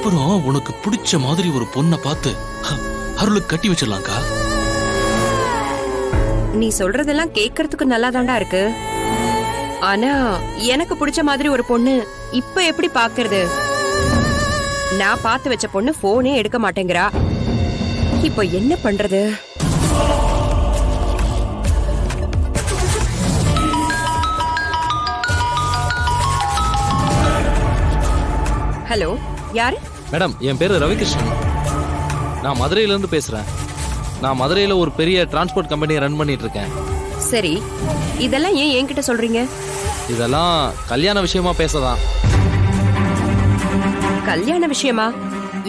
அப்புறம் உனக்கு பிடிச்ச மாதிரி ஒரு பொண்ணை பார்த்து அருளுக்கு கட்டி வச்சிடலாம்க்கா. நீ சொல்றதெல்லாம் கேக்குறதுக்கு நல்லாதான்டா இருக்கு. ஆனா எனக்கு பிடிச்ச மாதிரி ஒரு பொண்ணு இப்ப எப்படி பாக்குறது? நான் பார்த்து வச்ச பொண்ணு போனே எடுக்க மாட்டேங்கிறா. இப்போ என்ன பண்றது? ஹலோ, யாரு? மேடம், என் பேரு ரவிகிருஷ்ணன். நான் மதுரையில இருந்து பேசுறேன். நான் மதுரையில ஒரு பெரிய டிரான்ஸ்போர்ட் கம்பெனியை ரன் பண்ணிட்டு இருக்கேன். சரி, இதெல்லாம் ஏன் என்கிட்ட சொல்றீங்க? இதெல்லாம் கல்யாண விஷயமா பேசதான். கல்யாண விஷயமா?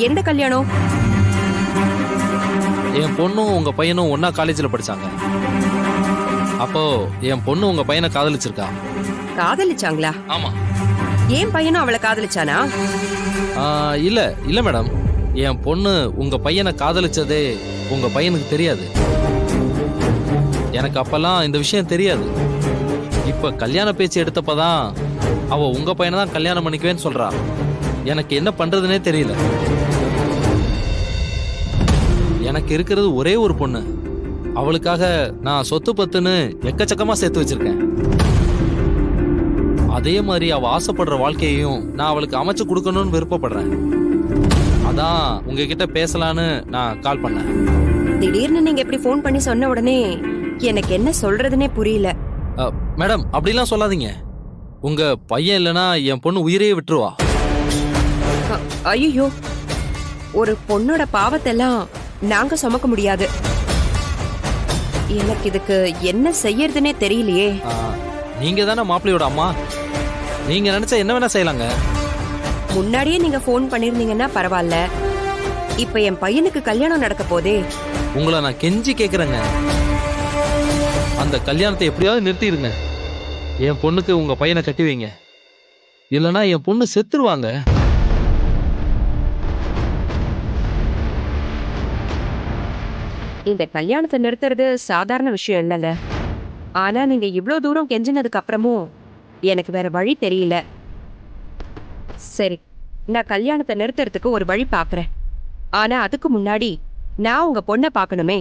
எந்த கல்யாணம்? என் பொண்ணும் உங்க பையனும் ஒன்னா காலேஜ்ல படிச்சாங்க. அப்போ என் பொண்ணு உங்க பையனை காதலிச்சிருக்கா. காதலிச்சாங்களா? ஆமா. ஏன் பையனும் அவளை காதலிச்சானா? இல்ல இல்ல மேடம், என் பொண்ணு உங்க பையனை காதலிச்சதே உங்க பையனுக்கு தெரியாது. எனக்கு அப்பெல்லாம் இந்த விஷயம் தெரியாது. இப்ப கல்யாண பேச்சு எடுத்தப்பதான் அவ உங்க பையனை தான் கல்யாணம் பண்ணிக்குவேன்னு சொல்றா. எனக்கு என்ன பண்றதுனே தெரியல. எனக்கு இருக்கிறது ஒரே ஒரு பொண்ணு. அவளுக்காக நான் சொத்து பத்துன்னு எக்கச்சக்கமா சேர்த்து வச்சிருக்கேன். அதே மாதிரி அவ ஆசைப்படுற வாழ்க்கையையும் நான் அவளுக்கு அமைச்சு கொடுக்கணும்னு விருப்பப்படுறேன். அதான் உங்ககிட்ட பேசலான்னு நான் கால் பண்ணேன். திடீர்னு நீங்க எப்படி போன் பண்ணி சொன்ன உடனே எனக்கு என்ன சொல்றதுனே புரியல. மேடம், அப்படிலாம் சொல்லாதீங்க. உங்க பையன் இல்லனா என் பொண்ணு உயிரையே விட்டுருவா. ஐயோ, ஒரு பொண்ணோட பாவத்தெல்லாம் நாங்க சுமக்க முடியாது. எனக்கு இதுக்கு என்ன செய்யறதுனே தெரியலையே. நீங்க தானே மாப்பிள்ளையோட அம்மா. நீங்க நினைச்சா என்ன வேணா செய்யலாங்க. முன்னாடியே நீங்க போன் பண்ணிருந்தீங்கன்னா பரவாயில்ல. இப்ப என் பையனுக்கு கல்யாணம் நடக்க போதே. உங்களை நான் கெஞ்சி கேக்குறேங்க, அந்த கல்யாணத்தை எப்படியாவது நிறுத்திடுங்க. என் பொண்ணுக்கு உங்க பையனை கட்டி வைங்க. இல்லனா என் பொண்ணு செத்துருவாங்க. இந்த கல்யாணத்தை நிறுத்துறது சாதாரண விஷயம் இல்லைல்ல. ஆனா நீங்க இவ்வளவு தூரம் கெஞ்சினதுக்கு அப்புறமும் எனக்கு வேற வழி தெரியல. சரி, நான் கல்யாணத்தை நிறுத்துறதுக்கு ஒரு வழி பாக்குறேன். ஆனா அதுக்கு முன்னாடி நான் உங்க பொண்ணை பார்க்கணுமே.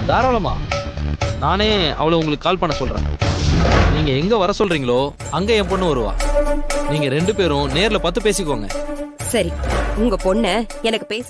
தாராளமா. நானே அவளை உங்களுக்கு கால் பண்ண சொல்றேன். நீங்க எங்க வர சொல்றீங்களோ அங்க என் பொண்ணு வருவா. நீங்க 2 பேரும் நேர்ல பார்த்து பேசிக்கோங்க. சரி, உங்க பொண்ணை எனக்கு பேச